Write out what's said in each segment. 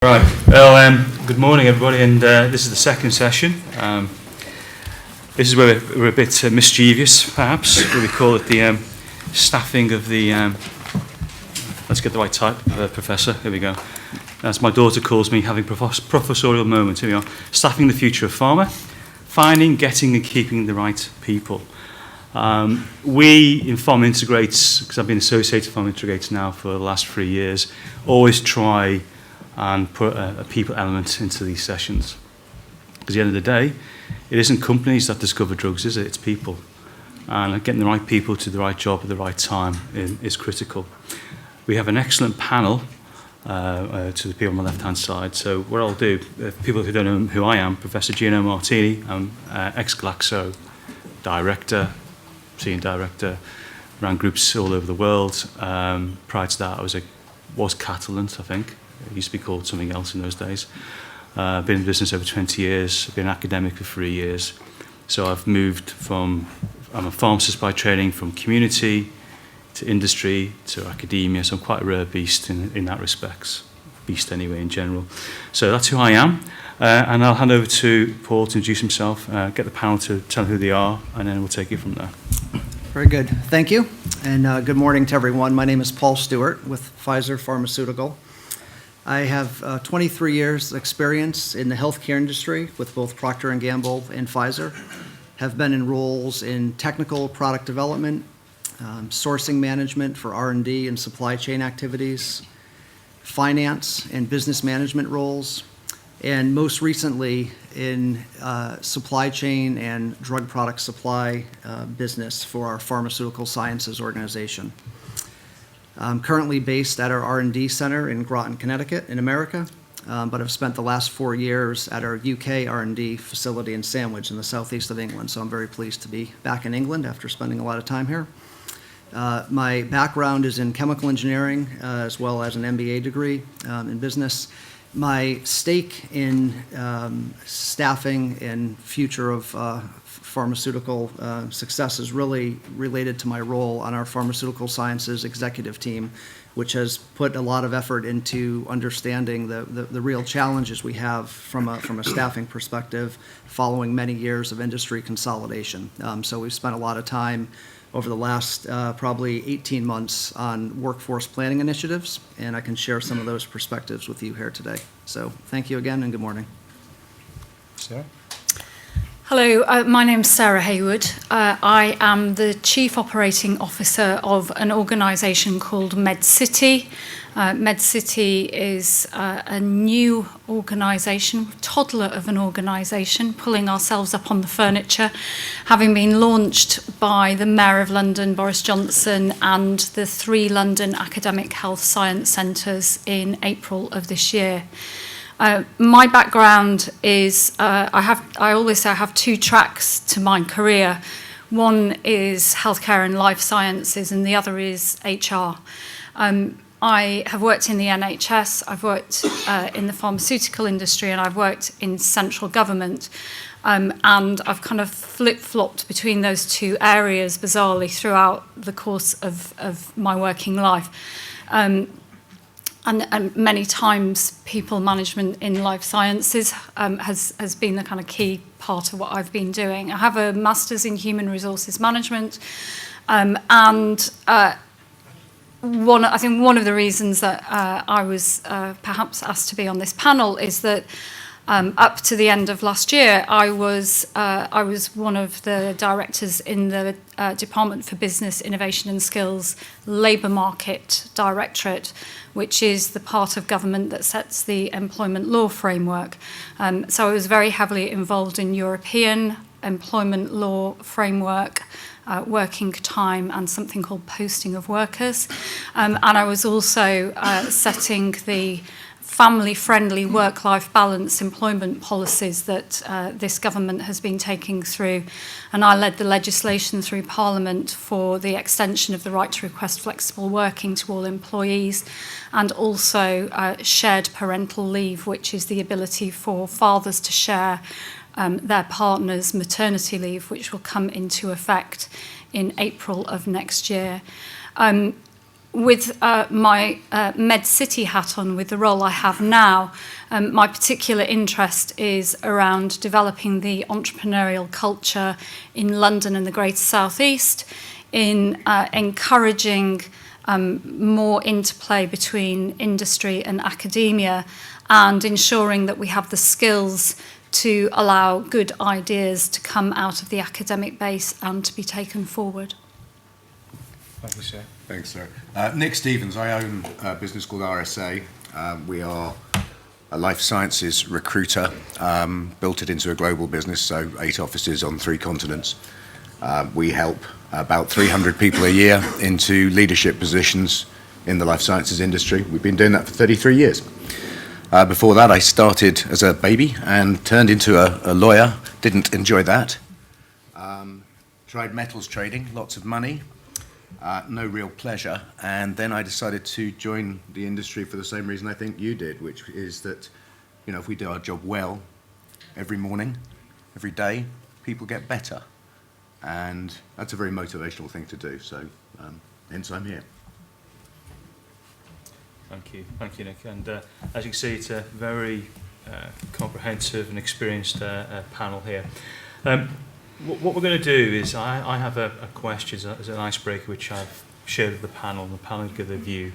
Right. Well, good morning, everybody, and this is the second session. This is where we're a bit mischievous, perhaps, where we call it the staffing of the... let's get the right type, Professor. Here we go. As my daughter calls me, having professorial moment. Here we are. Staffing the future of pharma. Finding, getting, and keeping the right people. We in Pharma Integrates, because I've been associated with Pharma Integrates now for the last 3 years, always try and put a people element into these sessions. Because at the end of the day, it isn't companies that discover drugs, is it? It's people. And getting the right people to the right job at the right time is critical. We have an excellent panel to the people on the left-hand side. So what I'll do, people who don't know who I am, Professor Gino Martini, I'm ex-Glaxo director, senior director, ran groups all over the world. Prior to that, I was Catalent, I think. It used to be called something else in those days. Been in business over 20 years, been an academic for 3 years. So I've moved from, I'm a pharmacist by training, from community to industry to academia, so I'm quite a rare beast in that respect. Beast anyway in general. So that's who I am. And I'll hand over to Paul to introduce himself, get the panel to tell who they are, and then we'll take it from there. Very good. Thank you. And good morning to everyone. My name is Paul Stewart with Pfizer Pharmaceutical. I have 23 years experience in the healthcare industry with both Procter & Gamble and Pfizer. Have been in roles in technical product development, sourcing management for R&D and supply chain activities, finance and business management roles, and most recently in supply chain and drug product supply business for our pharmaceutical sciences organization. I'm currently based at our R&D center in Groton, Connecticut in America, but I've spent the last 4 years at our UK R&D facility in Sandwich in the southeast of England, so I'm very pleased to be back in England after spending a lot of time here. My background is in chemical engineering as well as an MBA degree in business. My stake in staffing and future of pharmaceutical success is really related to my role on our pharmaceutical sciences executive team, which has put a lot of effort into understanding the real challenges we have from a staffing perspective following many years of industry consolidation. So we've spent a lot of time over the last probably 18 months on workforce planning initiatives, and I can share some of those perspectives with you here today. So thank you again and good morning. Sarah? Hello, my name's Sarah Haywood. I am the Chief Operating Officer of an organisation called MedCity. MedCity is a new organisation, toddler of an organisation, pulling ourselves up on the furniture, having been launched by the Mayor of London, Boris Johnson, and the 3 London academic health science centres in April of this year. My background is, I always say I have 2 tracks to my career. One is healthcare and life sciences, and the other is HR. I have worked in the NHS, I've worked in the pharmaceutical industry, and I've worked in central government. And I've kind of flip-flopped between those 2 areas, bizarrely, throughout the course of my working life. And many times people management in life sciences has been the kind of key part of what I've been doing. I have a master's in human resources management, and I think one of the reasons that I was perhaps asked to be on this panel is that up to the end of last year, I was one of the directors in the Department for Business, Innovation and Skills Labour Market Directorate, which is the part of government that sets the employment law framework. So I was very heavily involved in European employment law framework, working time, and something called posting of workers. And I was also setting the family-friendly work-life balance employment policies that this government has been taking through. And I led the legislation through Parliament for the extension of the right to request flexible working to all employees, and also shared parental leave, which is the ability for fathers to share their partner's maternity leave, which will come into effect in April of next year. with my Med City hat on, with the role I have now, my particular interest is around developing the entrepreneurial culture in London and the Greater South East, in encouraging more interplay between industry and academia, and ensuring that we have the skills to allow good ideas to come out of the academic base and to be taken forward. Thank you, sir. Thanks, sir. Nick Stevens. I own a business called RSA. We are a life sciences recruiter, built it into a global business, so 8 offices on 3 continents. We help about 300 people a year into leadership positions in the life sciences industry. We've been doing that for 33 years. Before that, I started as a baby and turned into a lawyer. Didn't enjoy that. Tried metals trading, lots of money, no real pleasure. And then I decided to join the industry for the same reason I think you did, which is that, you know, if we do our job well, every morning, every day, people get better. And that's a very motivational thing to do. So hence I'm here. Thank you, Nick. And as you can see, it's a very comprehensive and experienced panel here. What we're going to do is I have a question as an icebreaker which I've shared with the panel, and the panel will give their view.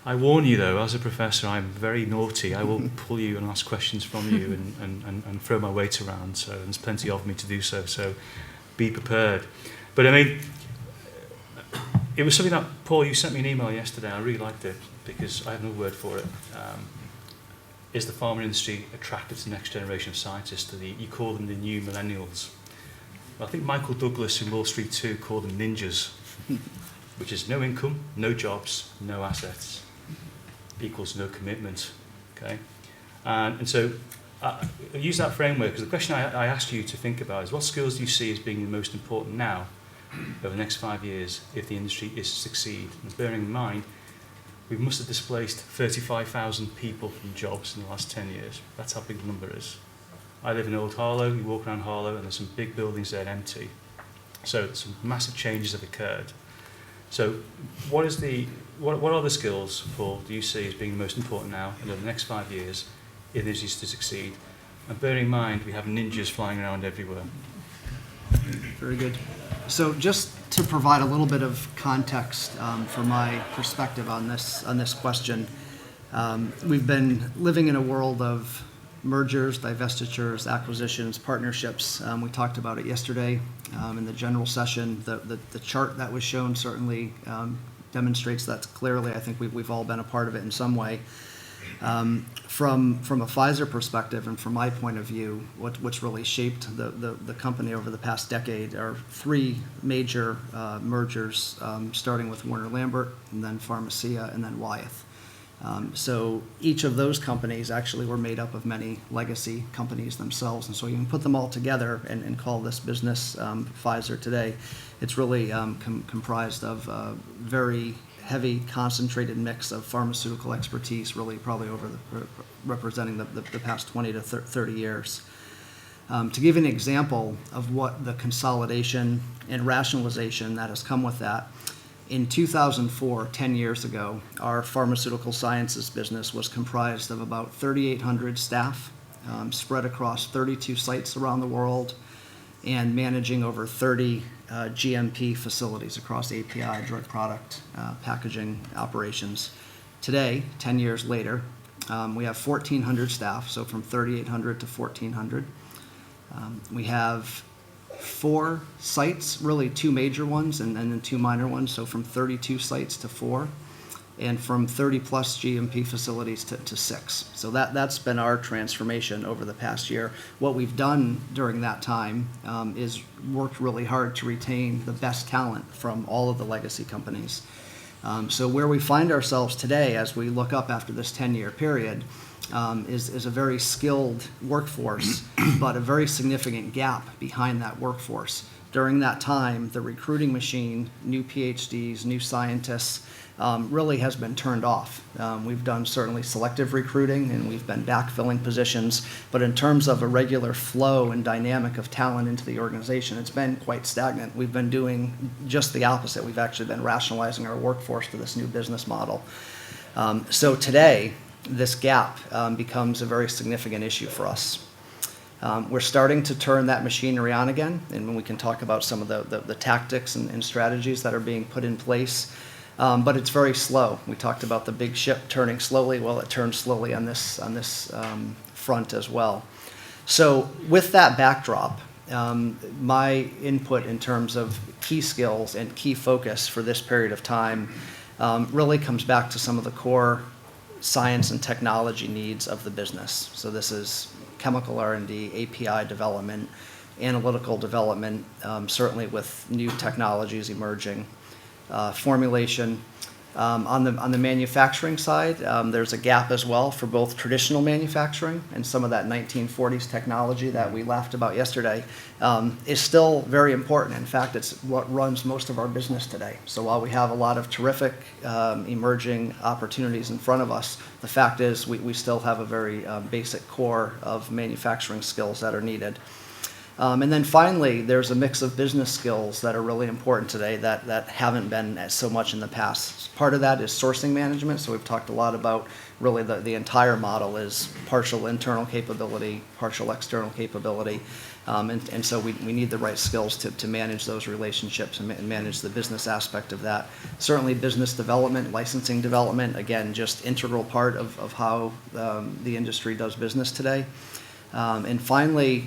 I warn you though, as a professor, I'm very naughty. I will pull you and ask questions from you and throw my weight around, so there's plenty of me to do so, so be prepared. But I mean, it was something that, Paul, you sent me an email yesterday, I really liked it, because I have no word for it. Is the pharma industry attracted to the next generation of scientists? You call them the new millennials. Well, I think Michael Douglas in Wall Street 2 called them ninjas, which is no income, no jobs, no assets, equals no commitment. Okay, and so I use that framework because the question I asked you to think about is what skills do you see as being the most important now over the next 5 years if the industry is to succeed? And bearing in mind, we must have displaced 35,000 people from jobs in the last 10 years. That's how big the number is. I live in Old Harlow, you walk around Harlow and there's some big buildings there empty. So some massive changes have occurred. So what are the skills, Paul, do you see as being the most important now and over the next 5 years if this is to succeed? And bearing in mind, we have ninjas flying around everywhere. Very good. So just to provide a little bit of context from my perspective on this question, we've been living in a world of mergers, divestitures, acquisitions, partnerships. We talked about it yesterday in the general session. The chart that was shown certainly demonstrates that clearly. I think we've all been a part of it in some way. From a Pfizer perspective and from my point of view, what's really shaped the company over the past decade are 3 major mergers, starting with Warner Lambert, and then Pharmacia, and then Wyeth. So each of those companies actually were made up of many legacy companies themselves, and so you can put them all together and call this business Pfizer today. It's really comprised of a very heavy, concentrated mix of pharmaceutical expertise, really probably representing the past 20 to 30 years. To give an example of what the consolidation and rationalization that has come with that, in 2004, 10 years ago, our pharmaceutical sciences business was comprised of about 3,800 staff spread across 32 sites around the world and managing over 30 GMP facilities across API, drug product, packaging operations. Today, 10 years later, we have 1,400 staff, so from 3,800 to 1,400. We have 4 sites, really 2 major ones and then 2 minor ones, so from 32 sites to 4, and from 30 plus GMP facilities to 6. So that's been our transformation over the past year. What we've done during that time is worked really hard to retain the best talent from all of the legacy companies. So where we find ourselves today as we look up after this 10-year period is a very skilled workforce, but a very significant gap behind that workforce During that time, the recruiting machine, new PhDs, new scientists, really has been turned off. We've done certainly selective recruiting and we've been backfilling positions, but in terms of a regular flow and dynamic of talent into the organization, it's been quite stagnant. We've been doing just the opposite. We've actually been rationalizing our workforce to this new business model. So today, this gap becomes a very significant issue for us. We're starting to turn that machinery on again, and when we can talk about some of the tactics and strategies that are being put in place, but it's very slow. We talked about the big ship turning slowly. Well, it turns slowly on this front as well. So with that backdrop, my input in terms of key skills and key focus for this period of time really comes back to some of the core science and technology needs of the business. So this is chemical R&D, API development, analytical development, certainly with new technologies emerging, formulation. On the manufacturing side, there's a gap as well for both traditional manufacturing and some of that 1940s technology that we laughed about yesterday is still very important. In fact, it's what runs most of our business today. So while we have a lot of terrific emerging opportunities in front of us, the fact is we still have a very basic core of manufacturing skills that are needed. And then finally, there's a mix of business skills that are really important today that haven't been so much in the past. Part of that is sourcing management. So we've talked a lot about really the entire model is partial internal capability, partial external capability. And so we need the right skills to manage those relationships and manage the business aspect of that. Certainly business development, licensing development, again, just integral part of how the industry does business today. And finally,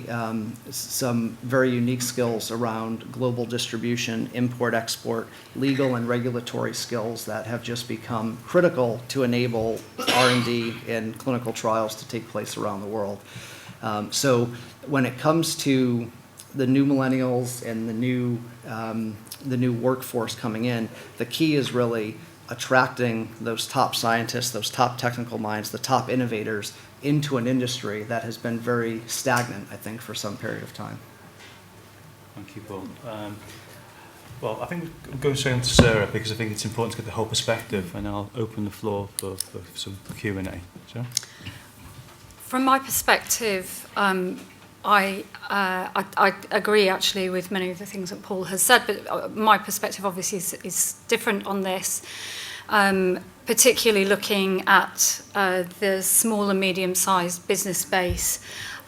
some very unique skills around global distribution, import, export, legal and regulatory skills that have just become critical to enable R&D and clinical trials to take place around the world. So when it comes to the new millennials and the new workforce coming in, the key is really attracting those top scientists, those top technical minds, the top innovators into an industry that has been very stagnant, I think, for some period of time. Thank you, Paul. Well, I think we're going straight on to Sarah because I think it's important to get the whole perspective, and I'll open the floor for some Q&A. Sarah? From my perspective, I agree actually with many of the things that Paul has said, but my perspective obviously is different on this, particularly looking at the small and medium-sized business base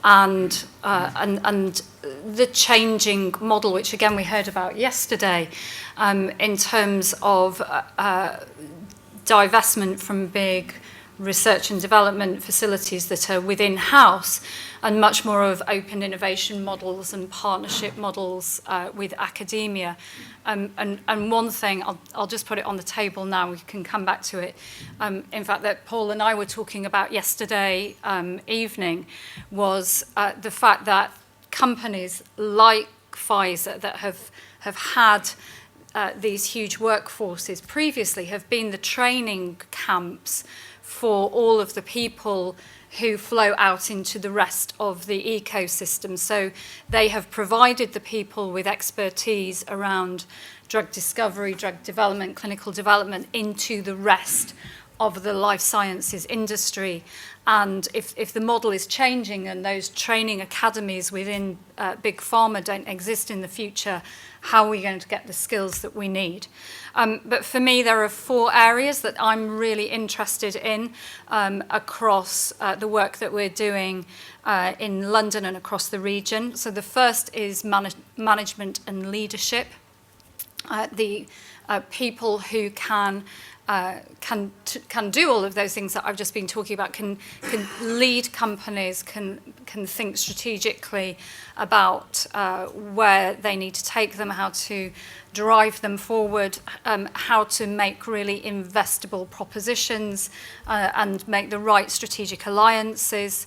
and the changing model, which again we heard about yesterday, in terms of divestment from big research and development facilities that are within house and much more of open innovation models and partnership models with academia. And one thing, I'll just put it on the table now, we can come back to it. In fact, that Paul and I were talking about yesterday evening was the fact that companies like Pfizer that have had these huge workforces previously have been the training camps for all of the people who flow out into the rest of the ecosystem. So they have provided the people with expertise around drug discovery, drug development, clinical development into the rest of the life sciences industry. And if the model is changing and those training academies within big pharma don't exist in the future, how are we going to get the skills that we need? But for me, there are 4 areas that I'm really interested in across the work that we're doing in London and across the region. So the first is management and leadership. The people who can do all of those things that I've just been talking about, can lead companies, can think strategically about where they need to take them, how to drive them forward, how to make really investable propositions and make the right strategic alliances.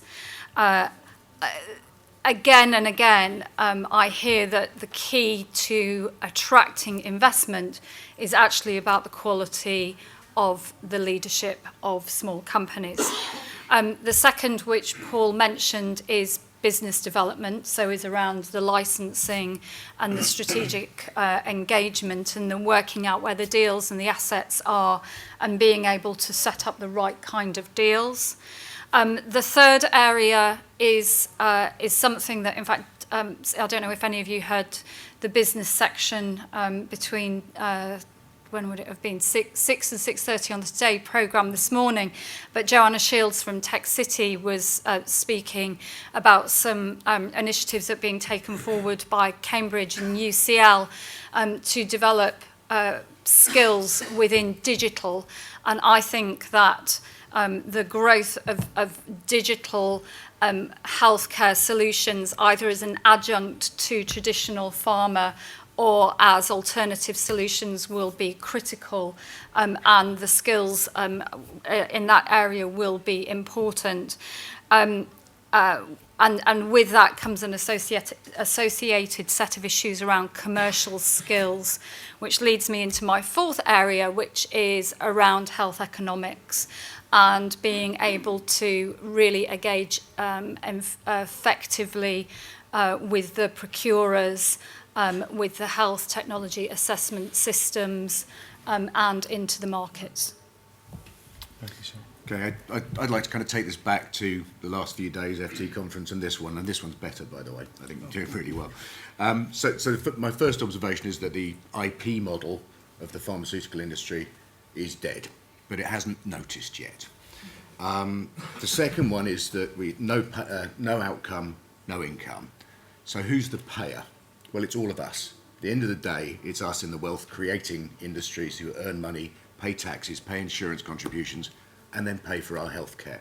Again and again, I hear that the key to attracting investment is actually about the quality of the leadership of small companies. The second, which Paul mentioned, is business development, so is around the licensing and the strategic engagement and the working out where the deals and the assets are and being able to set up the right kind of deals. The third area is something that, in fact, I don't know if any of you heard the business section between when would it have been, 6 and 6:30 on the Today programme this morning, but Joanna Shields from Tech City was speaking about some initiatives that are being taken forward by Cambridge and UCL to develop skills within digital, and I think that the growth of digital healthcare solutions, either as an adjunct to traditional pharma or as alternative solutions, will be critical, and the skills in that area will be important. And with that comes an associated set of issues around commercial skills, which leads me into my fourth area, which is around health economics and being able to really engage effectively with the procurers, with the health technology assessment systems, and into the markets. Thank you, sir. Okay, I'd like to kind of take this back to the last few days FT conference and this one's better, by the way. I think you're doing really well. My first observation is that the IP model of the pharmaceutical industry is dead, but it hasn't noticed yet. The second one is that no outcome, no income. So who's the payer? Well, it's all of us. At the end of the day, it's us in the wealth-creating industries who earn money, pay taxes, pay insurance contributions, and then pay for our healthcare.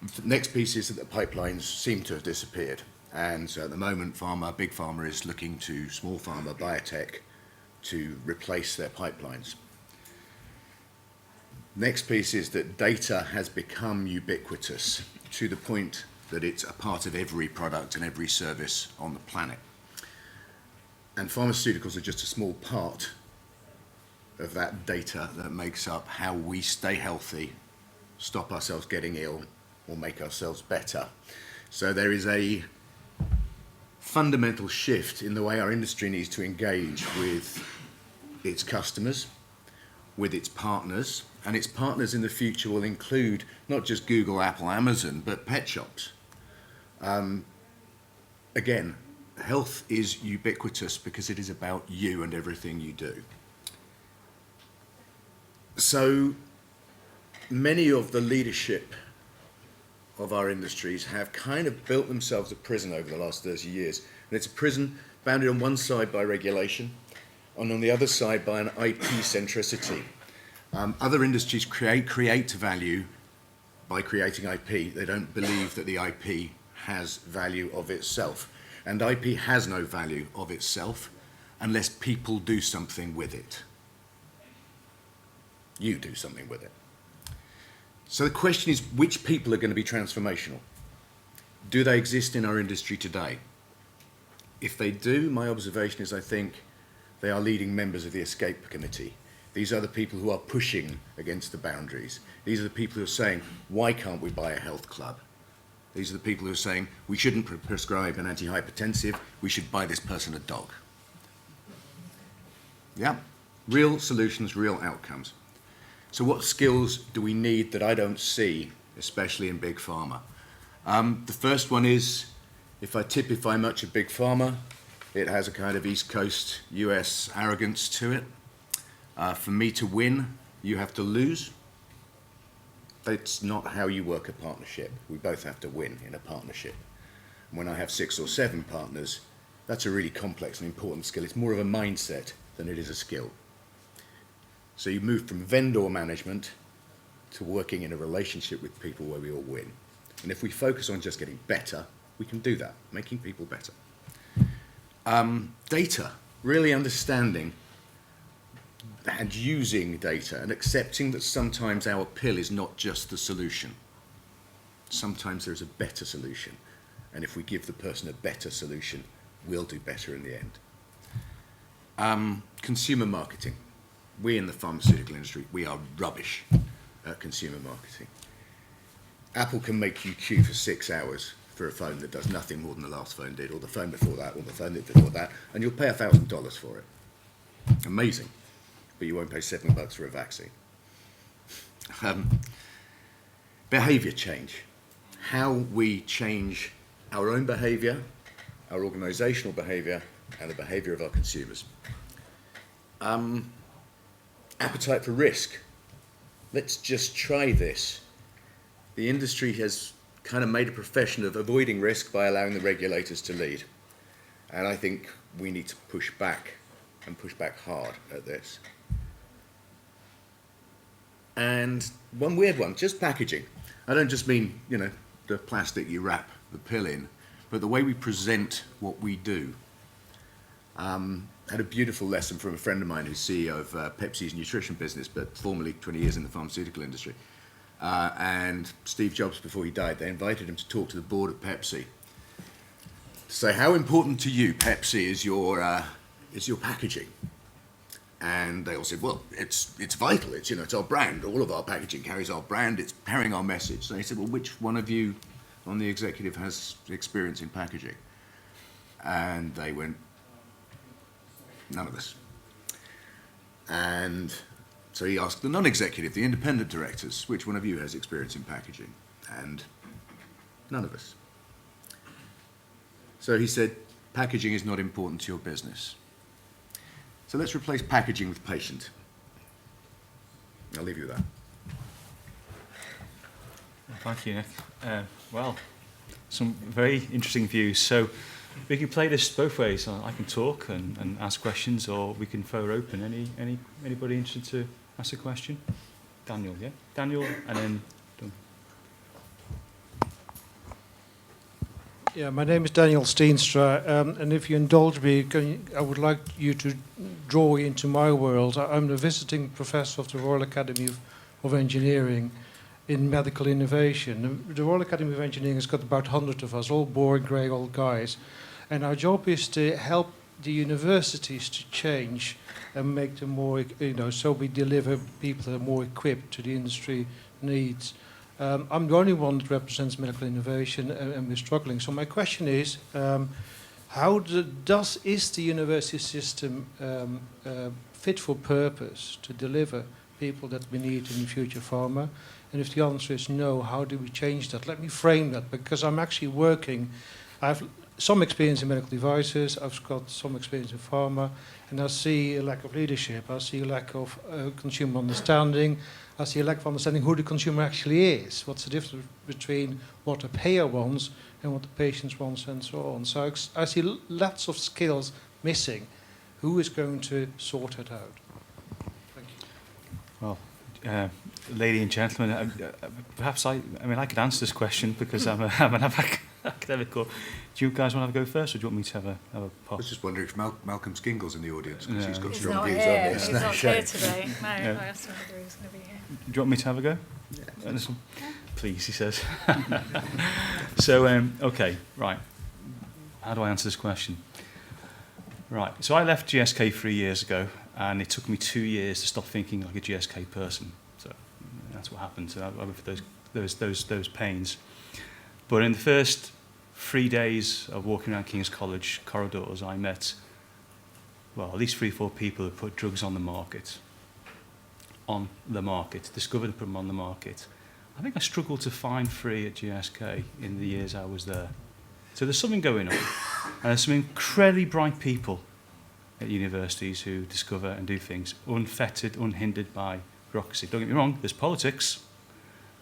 The next piece is that the pipelines seem to have disappeared. And so at the moment, big pharma is looking to small pharma, biotech, to replace their pipelines. Next piece is that data has become ubiquitous to the point that it's a part of every product and every service on the planet. And pharmaceuticals are just a small part of that data that makes up how we stay healthy, stop ourselves getting ill, or make ourselves better. So there is a fundamental shift in the way our industry needs to engage with its customers, with its partners, and its partners in the future will include not just Google, Apple, Amazon, but pet shops. Again, health is ubiquitous because it is about you and everything you do. So many of the leadership of our industries have kind of built themselves a prison over the last 30 years. And it's a prison bounded on one side by regulation and on the other side by an IP centricity. Other industries create value by creating IP. They don't believe that the IP has value of itself. And IP has no value of itself unless people do something with it. You do something with it. So the question is, which people are going to be transformational? Do they exist in our industry today? If they do, my observation is I think they are leading members of the escape committee. These are the people who are pushing against the boundaries. These are the people who are saying, why can't we buy a health club? These are the people who are saying, we shouldn't prescribe an antihypertensive, we should buy this person a dog. Yeah, real solutions, real outcomes. So what skills do we need that I don't see, especially in big pharma? The first one is, if I typify much of big pharma, it has a kind of East Coast US arrogance to it. For me to win, you have to lose. That's not how you work a partnership. We both have to win in a partnership. When I have 6 or 7 partners, that's a really complex and important skill. It's more of a mindset than it is a skill. So you move from vendor management to working in a relationship with people where we all win. And if we focus on just getting better, we can do that, making people better. Data, really understanding and using data and accepting that sometimes our pill is not just the solution. Sometimes there's a better solution. And if we give the person a better solution, we'll do better in the end. Consumer marketing. We in the pharmaceutical industry, we are rubbish at consumer marketing. Apple can make you queue for 6 hours for a phone that does nothing more than the last phone did, or the phone before that, or the phone before that, and you'll pay $1,000 for it. Amazing. But you won't pay $7 for a vaccine. Behaviour change. How we change our own behaviour, our organisational behaviour, and the behaviour of our consumers. Appetite for risk. Let's just try this. The industry has kind of made a profession of avoiding risk by allowing the regulators to lead. And I think we need to push back, and push back hard at this. And one weird one, just packaging. I don't just mean, the plastic you wrap the pill in, but the way we present what we do. Had a beautiful lesson from a friend of mine who's CEO of Pepsi's nutrition business, but formerly 20 years in the pharmaceutical industry. And Steve Jobs, before he died, they invited him to talk to the board of Pepsi. To say, how important to you, Pepsi, is your packaging? And they all said, well, it's vital. It's our brand. All of our packaging carries our brand. It's carrying our message. So he said, well, which one of you on the executive has experience in packaging? And they went, none of us. And so he asked the non-executive, the independent directors, which one of you has experience in packaging? And none of us. So he said, packaging is not important to your business. So let's replace packaging with patient. I'll leave you with that. Thank you, Nick. Well, some very interesting views. So we can play this both ways. I can talk and ask questions, or we can throw it open. Anybody interested to ask a question? Daniel, yeah? Daniel, and then Don. Yeah, my name is Daniel Steenstra, and if you indulge me, I would like you to draw into my world. I'm the visiting professor of the Royal Academy of Engineering in medical innovation. The Royal Academy of Engineering has got about 100 of us, all boring, grey old guys, and our job is to help the universities to change and make them more, so we deliver people that are more equipped to the industry needs. I'm the only one that represents medical innovation, and we're struggling. So my question is, is the university system fit for purpose to deliver people that we need in the future pharma? And if the answer is no, how do we change that? Let me frame that, because I'm actually working. I have some experience in medical devices, I've got some experience in pharma, and I see a lack of leadership, I see a lack of consumer understanding, I see a lack of understanding who the consumer actually is, what's the difference between what the payer wants and what the patient wants, and so on. So I see lots of skills missing. Who is going to sort it out? Thank you. Well, lady and gentlemen, perhaps I could answer this question because I'm an academic. Or do you guys want to have a go first, or do you want me to have a pop? I was just wondering if Malcolm Skingle's in the audience, because he's got He's strong not views here. on this. He's not here today. No, Yeah. I asked him whether he was going to be here. Do you want me to have a go? Yeah. This one? Please, he says. So, okay, right. How do I answer this question? Right, so I left GSK 3 years ago, and it took me 2 years to stop thinking like a GSK person. So that's what happened. So I went for those pains. But in the first 3 days of walking around King's College corridors, I met, well, at least 3 or 4 people who put drugs on the market. Discovered and put them on the market. I think I struggled to find 3 at GSK in the years I was there. So there's something going on. And there's some incredibly bright people at universities who discover and do things unfettered, unhindered by bureaucracy. Don't get me wrong, there's politics.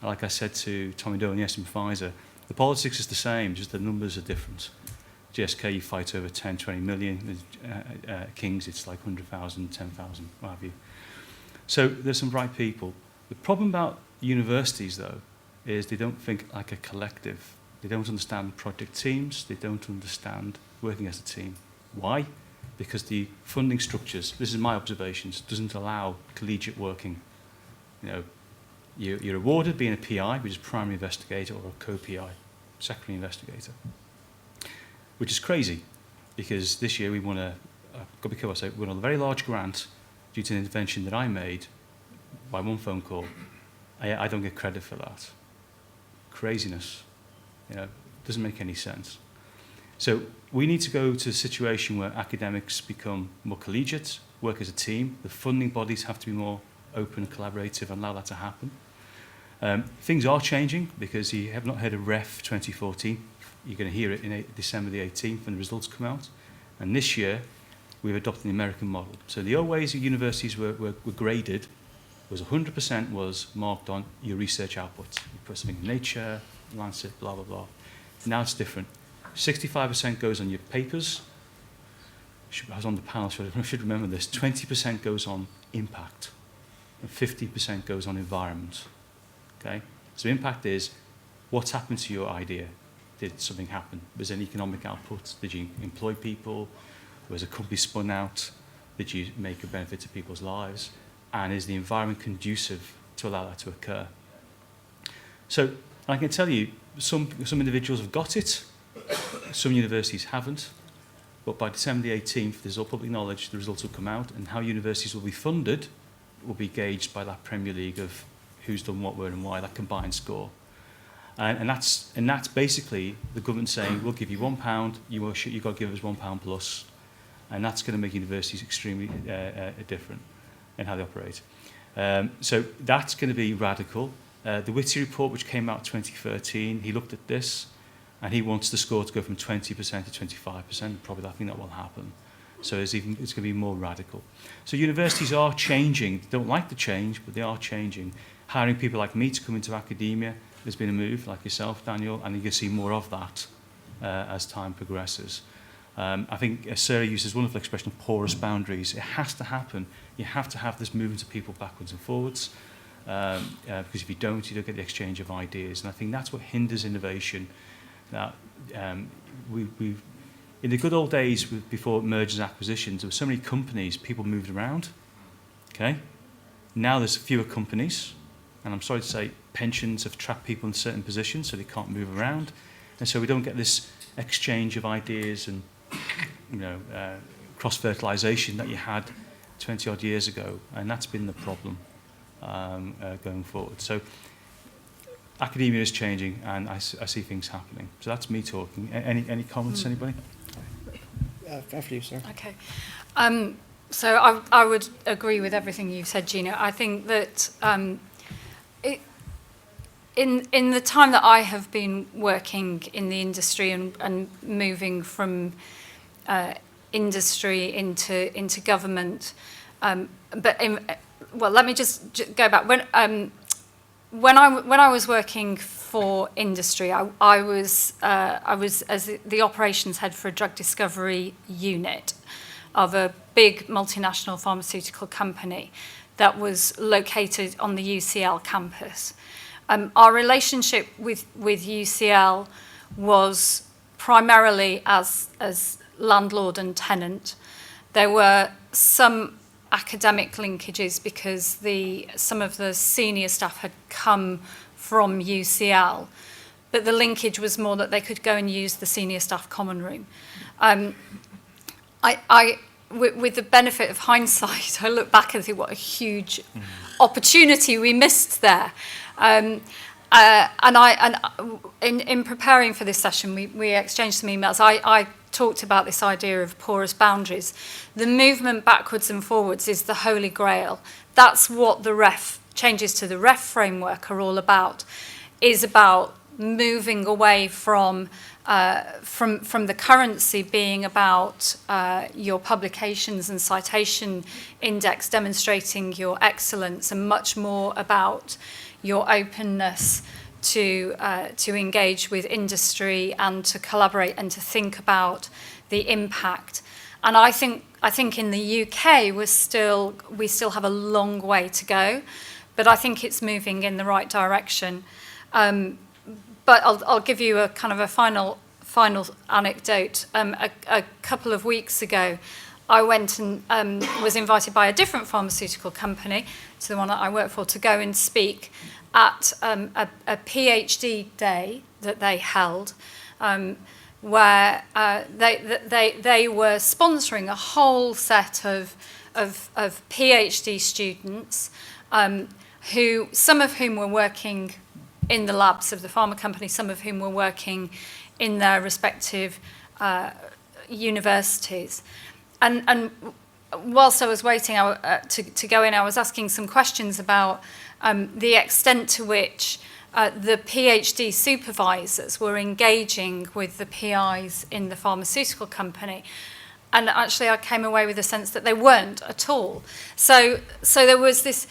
Like I said to Tommy Dolan, yes, in Pfizer, the politics is the same, just the numbers are different. GSK, you fight over 10, 20 million. King's, it's like 100,000, 10,000, what have you. So there's some bright people. The problem about universities, though, is they don't think like a collective. They don't understand project teams. They don't understand working as a team. Why? Because the funding structures, this is my observations, doesn't allow collegiate working. You're awarded being a PI, which is primary investigator, or a co-PI, secondary investigator, which is crazy, because this year we won we won a very large grant due to an intervention that I made by one phone call. I don't get credit for that. craziness. Doesn't make any sense. So we need to go to a situation where academics become more collegiate, work as a team. The funding bodies have to be more open and collaborative and allow that to happen. Things are changing because you have not heard of REF 2014. You're going to hear it in December the 18th when the results come out. And this year, we've adopted the American model. So the old ways that universities were graded was 100% was marked on your research output. You put something in Nature, Lancet, blah, blah, blah. Now it's different. 65% goes on your papers. I was on the panel, so I should remember this. 20% goes on impact, and 50% goes on environment. Okay? So impact is what's happened to your idea. Did something happen? Was there an economic output? Did you employ people? Was a company spun out? Did you make a benefit to people's lives? And is the environment conducive to allow that to occur? So I can tell you, some individuals have got it, some universities haven't, but by December the 18th, there's all public knowledge, the results will come out, and how universities will be funded will be gauged by that Premier League of who's done what, where, and why, that combined score. And that's basically the government saying, we'll give you £1, you've got to give us £1 plus, and that's going to make universities extremely different in how they operate. So that's going to be radical. The Whitty report, which came out 2013, he looked at this, and he wants the score to go from 20% to 25%. Probably I think that will happen. So it's going to be more radical. So universities are changing. They don't like the change, but they are changing. Hiring people like me to come into academia has been a move, like yourself, Daniel, and you can see more of that as time progresses. I think Sarah used this wonderful expression of porous boundaries. It has to happen. You have to have this movement of people backwards and forwards, because if you don't get the exchange of ideas. And I think that's what hinders innovation. Now, we've in the good old days before mergers and acquisitions, there were so many companies, people moved around. Okay, now there's fewer companies, and I'm sorry to say, pensions have trapped people in certain positions, so they can't move around, and so we don't get this exchange of ideas and cross-fertilization that you had 20 odd years ago, and that's been the problem going forward. So academia is changing, and I see things happening. So that's me talking. Any comments, anybody? After you, sir. Okay. So I would agree with everything you've said, Gina. I think that in the time that I have been working in the industry and moving from industry into government, let me just go back. When I was working for industry, I was as the operations head for a drug discovery unit of a big multinational pharmaceutical company that was located on the UCL campus. Our relationship with UCL was primarily as landlord and tenant. There were some academic linkages because some of the senior staff had come from UCL, but the linkage was more that they could go and use the senior staff common room. With the benefit of hindsight, I look back and think what a huge opportunity we missed there. In preparing for this session, we exchanged some emails. I talked about this idea of porous boundaries. The movement backwards and forwards is the holy grail. That's what the changes to the REF framework are all about, is about moving away from the currency being about your publications and citation index demonstrating your excellence, and much more about your openness to engage with industry and to collaborate and to think about the impact. And I think in the UK we still have a long way to go, but I think it's moving in the right direction. But I'll give you a kind of a final anecdote. A couple of weeks ago, I went and was invited by a different pharmaceutical company, to the one that I work for, to go and speak at a PhD day that they held, where they were sponsoring a whole set of PhD students, some of whom were working in the labs of the pharma company, some of whom were working in their respective universities. And whilst I was waiting to go in, I was asking some questions about the extent to which the PhD supervisors were engaging with the PIs in the pharmaceutical company. And actually I came away with a sense that they weren't at all. So there was this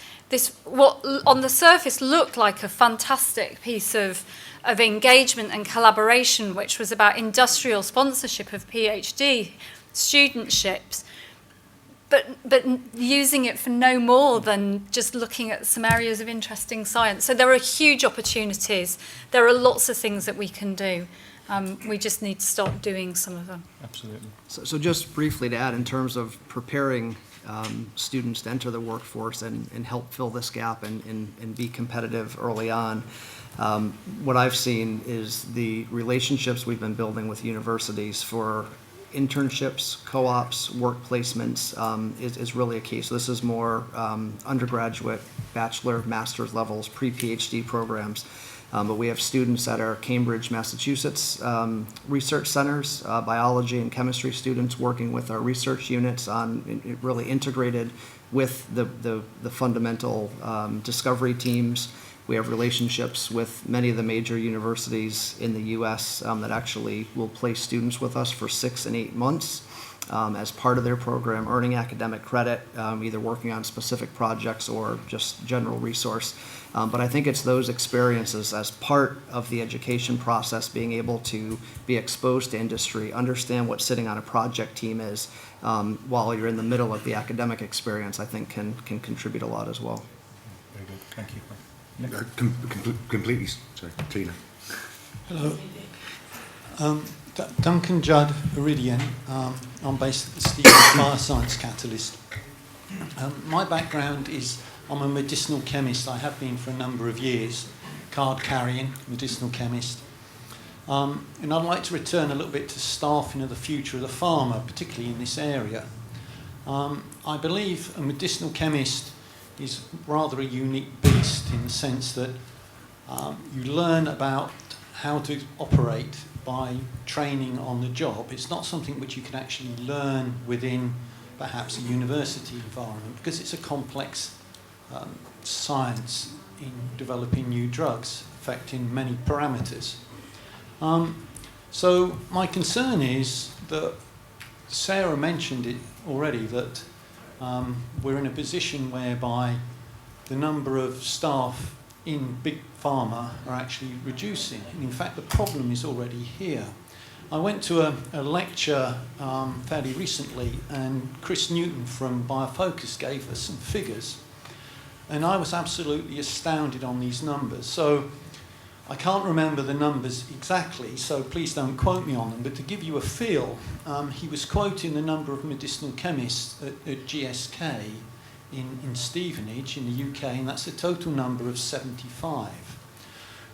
what on the surface looked like a fantastic piece of engagement and collaboration, which was about industrial sponsorship of PhD studentships, but using it for no more than just looking at some areas of interesting science. So there are huge opportunities. There are lots of things that we can do. We just need to start doing some of them. Absolutely. So just briefly to add, in terms of preparing students to enter the workforce and help fill this gap and be competitive early on, what I've seen is the relationships we've been building with universities for internships, co-ops, work placements is really a key. So this is more undergraduate, bachelor, master's levels, pre-PhD programs. But we have students at our Cambridge, Massachusetts research centers, biology and chemistry students working with our research units on really integrated with the fundamental discovery teams. We have relationships with many of the major universities in the U.S. That actually will place students with us for 6 and 8 months as part of their program, earning academic credit, either working on specific projects or just general resource. But I think it's those experiences as part of the education process, being able to be exposed to industry, understand what sitting on a project team is while you're in the middle of the academic experience, I think can contribute a lot as well. Very good. Thank you. Completely. Sorry, Tina. Hello. Duncan Judd, Iridian. I'm based at the Stevens Bioscience Catalyst. My background is I'm a medicinal chemist. I have been for a number of years, card-carrying medicinal chemist. And I'd like to return a little bit to staffing of the future of the pharma, particularly in this area. I believe a medicinal chemist is rather a unique beast in the sense that you learn about how to operate by training on the job. It's not something which you can actually learn within perhaps a university environment because it's a complex science in developing new drugs affecting many parameters. So my concern is that Sarah mentioned it already, that we're in a position whereby the number of staff in big pharma are actually reducing. And in fact, the problem is already here. I went to a lecture fairly recently, and Chris Newton from Biofocus gave us some figures. And I was absolutely astounded on these numbers. So I can't remember the numbers exactly, so please don't quote me on them. But to give you a feel, he was quoting the number of medicinal chemists at GSK in Stevenage in the UK, and that's a total number of 75.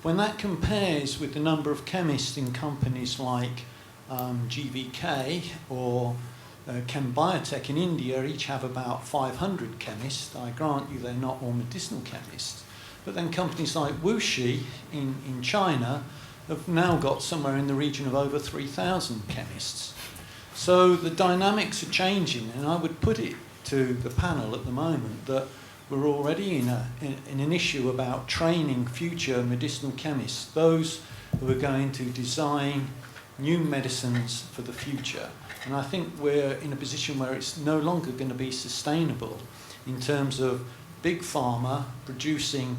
When that compares with the number of chemists in companies like GVK or Chem Biotech in India, each have about 500 chemists. I grant you they're not all medicinal chemists. But then companies like Wuxi in China have now got somewhere in the region of over 3,000 chemists. So the dynamics are changing, and I would put it to the panel at the moment that we're already in an issue about training future medicinal chemists, those who are going to design new medicines for the future. And I think we're in a position where it's no longer going to be sustainable in terms of big pharma producing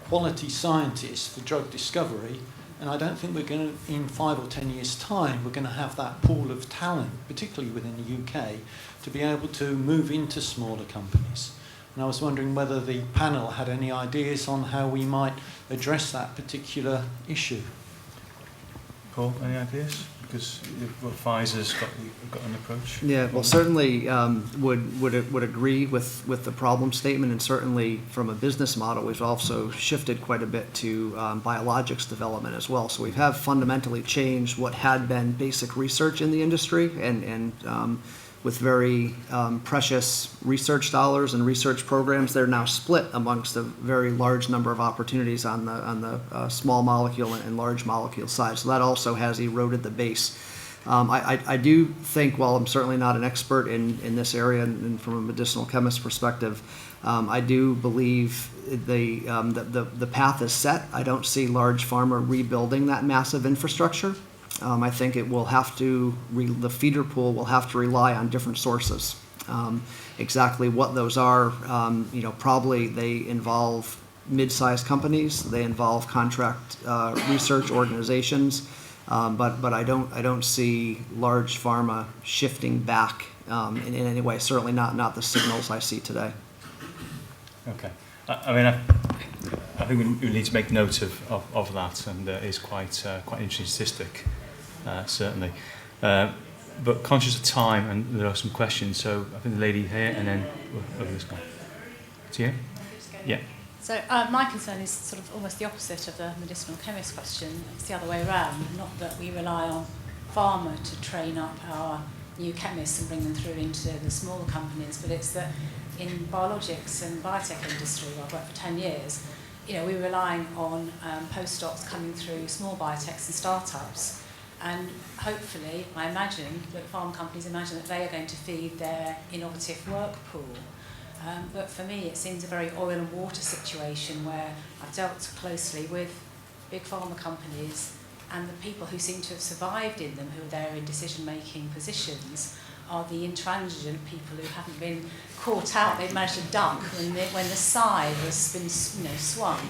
quality scientists for drug discovery, and I don't think we're going to, in 5 or 10 years' time, we're going to have that pool of talent, particularly within the UK, to be able to move into smaller companies. And I was wondering whether the panel had any ideas on how we might address that particular issue. Paul, any ideas? Because Pfizer's got an approach. Yeah, well, certainly would agree with the problem statement, and certainly from a business model, we've also shifted quite a bit to biologics development as well. So we have fundamentally changed what had been basic research in the industry, and with very precious research dollars and research programs. They're now split amongst a very large number of opportunities on the small molecule and large molecule side. So that also has eroded the base. I do think, while I'm certainly not an expert in this area and from a medicinal chemist perspective, I do believe the path is set. I don't see large pharma rebuilding that massive infrastructure. I think it will have to, the feeder pool will have to rely on different sources. Exactly what those are, probably they involve mid-sized companies, they involve contract research organizations, but I don't see large pharma shifting back in any way. Certainly not the signals I see today. Okay. I think we need to make note of that, and it's quite an interesting statistic, certainly. But conscious of time, and there are some questions, so I think the lady here, and then over this guy. To you? Yeah. So my concern is sort of almost the opposite of the medicinal chemist question. It's the other way around. Not that we rely on pharma to train up our new chemists and bring them through into the smaller companies, but it's that in biologics and biotech industry, where I've worked for 10 years, we're relying on postdocs coming through small biotechs and startups. And hopefully, I imagine that pharma companies imagine that they are going to feed their innovative work pool. But for me, it seems a very oil and water situation where I've dealt closely with big pharma companies, and the people who seem to have survived in them, who are there in decision-making positions, are the intransigent people who haven't been caught out. They've managed to duck when the side has been swung.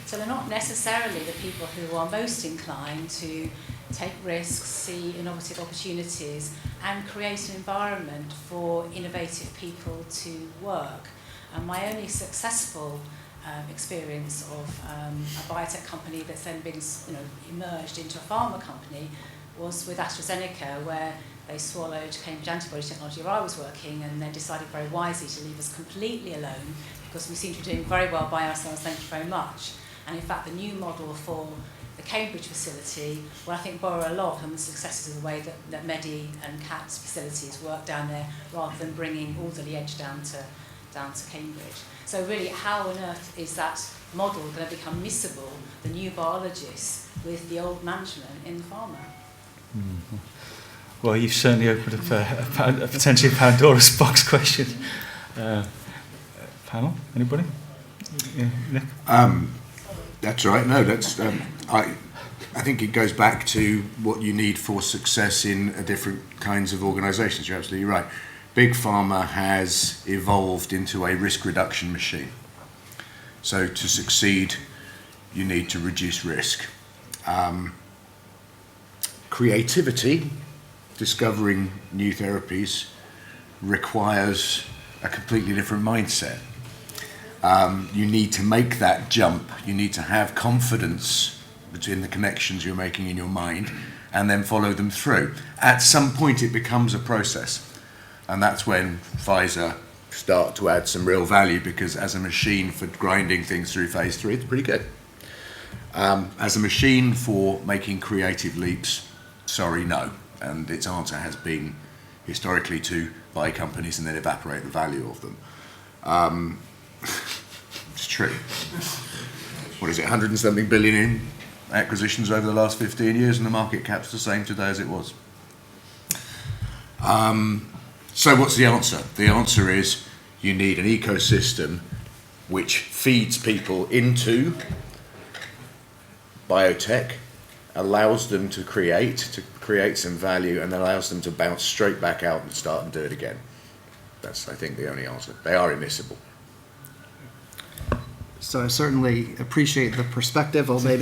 So they're not necessarily the people who are most inclined to take risks, see innovative opportunities, and create an environment for innovative people to work. And my only successful experience of a biotech company that's then been emerged into a pharma company was with AstraZeneca, where they swallowed Cambridge antibody technology where I was working, and then decided very wisely to leave us completely alone because we seem to be doing very well by ourselves, thank you very much. And in fact, the new model for the Cambridge facility will, I think, borrow a lot from the successes of the way that Medi and CAT's facilities work down there, rather than bringing all the edge down to Cambridge. So really, how on earth is that model going to become missable, the new biologists, with the old management in pharma? Mm-hmm. Well, you've certainly opened up a potentially Pandora's box question. Panel, anybody? Yeah, Nick? That's right. No, that's. I think it goes back to what you need for success in different kinds of organisations. You're absolutely right. Big Pharma has evolved into a risk reduction machine. So to succeed, you need to reduce risk. Creativity, discovering new therapies, requires a completely different mindset. You need to make that jump. You need to have confidence between the connections you're making in your mind and then follow them through. At some point it becomes a process, and that's when Pfizer start to add some real value, because as a machine for grinding things through phase 3, it's pretty good. As a machine for making creative leaps, sorry, no. And its answer has been historically to buy companies and then evaporate the value of them. It's true. What is it, 100 and something billion in acquisitions over the last 15 years, and the market cap's the same today as it was. So what's the answer? The answer is you need an ecosystem which feeds people into biotech, allows them to create some value, and then allows them to bounce straight back out and start and do it again. That's, I think, the only answer. They are immiscible. So I certainly appreciate the perspective, or maybe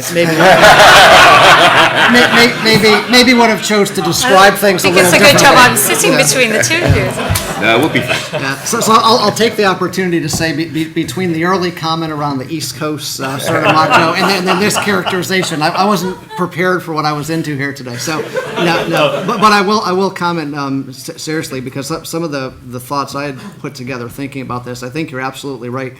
would have chose to describe things a little differently. differently. It's a good job I'm sitting between the two of you, isn't it? No, it would be fun. Yeah, so I'll take the opportunity to say between the early comment around the East Coast sort of macho and then this characterization, I wasn't prepared for what I was into here today. So no, but I will comment seriously, because some of the thoughts I had put together thinking about this, I think you're absolutely right.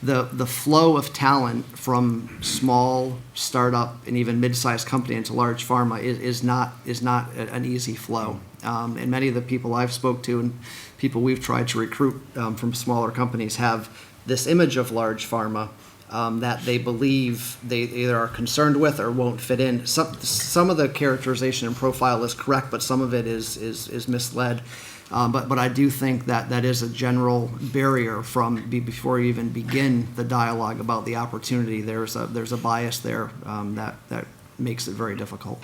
the flow of talent from small startup and even mid-sized company into large pharma is not an easy flow. And many of the people I've spoke to and people we've tried to recruit from smaller companies have this image of large pharma that they believe they either are concerned with or won't fit in. Some of the characterization and profile is correct, but some of it is misled. But I do think that is a general barrier from before you even begin the dialogue about the opportunity. There's a bias there that makes it very difficult.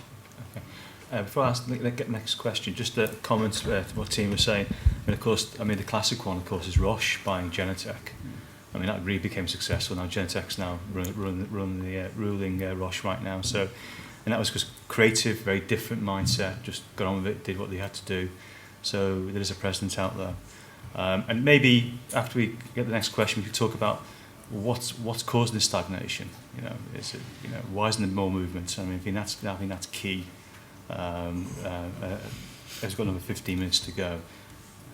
Before I ask the next question, just a comment to what Tim was saying. Of course, the classic one, of course, is Roche buying Genentech. That really became successful. Now Genentech's now ruling Roche right now. So, and that was just creative, very different mindset. Just got on with it, did what they had to do. So there is a precedent out there. And maybe after we get the next question, we could talk about what's causing this stagnation. Is it why isn't there more movement? I think that's key. I've got another 15 minutes to go.